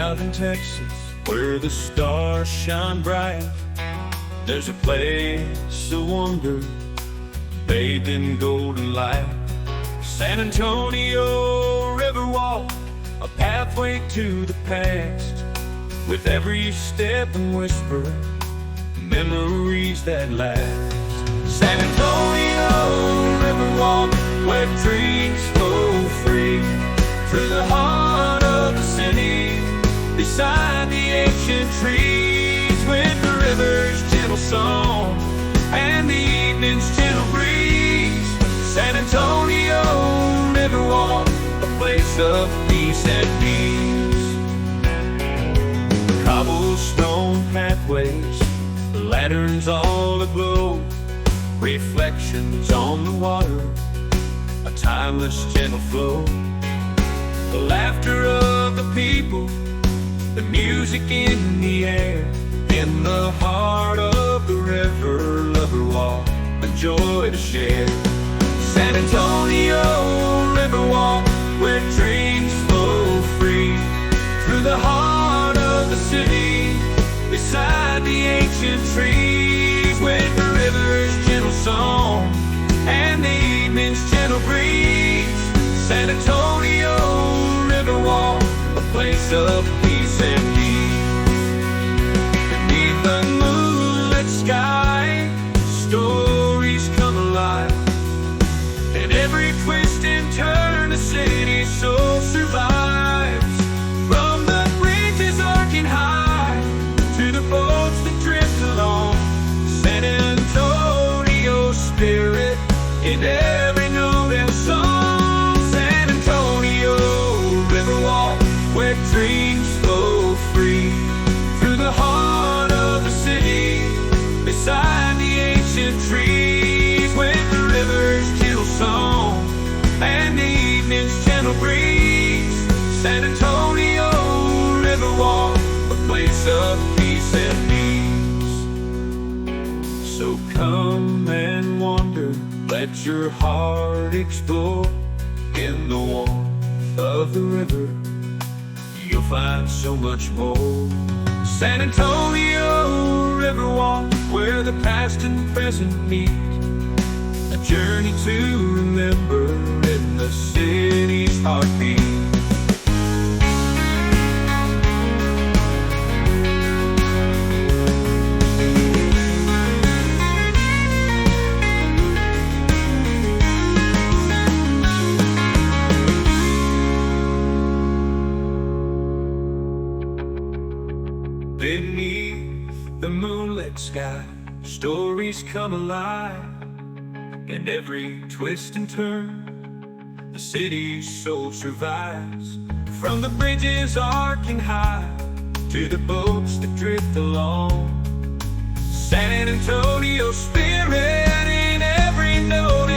Out in Texas, where the stars shine bright, there's a place of wonder, bathed in golden light. San Antonio Riverwalk, a pathway to the past, with every step and whisper, memories that last. San Antonio Riverwalk, where dreams flow free, through the heart of the city, beside the ancient trees, with the river's gentle song and the evening's gentle breeze. San Antonio Riverwalk, a place of peace and peace. Cobblestone pathways, lanterns all aglow, reflections on the water, a timeless gentle flow. The laughter of the people, the music in the air, in the heart of the river, lover walk, a joy to share. San Antonio Riverwalk, where dreams flow free, through the heart of the city, beside the ancient trees, with the river's gentle song and the evening's gentle breeze. San Antonio Riverwalk, a place of peace and ease. Beneath the moonlit sky, stories come alive, and every twist and turn the city's soul survives. From the bridges arcing high to the boats that drift along, San Antonio spirit in every note and song. San Antonio Riverwalk, where dreams flow free, through the heart of the city, beside the ancient trees, with the river's gentle song and the evening's gentle breeze. San Antonio Riverwalk, a place of peace and ease. So come and wander, let your heart explore, in the warmth of the river, you'll find so much more. San Antonio Riverwalk, where the past and present meet, a journey to remember in the city's heartbeat. Beneath the moonlit sky, stories come alive, and every twist and turn, the city's soul survives. From the bridges arcing high to the boats that drift along, San Antonio spirit in every note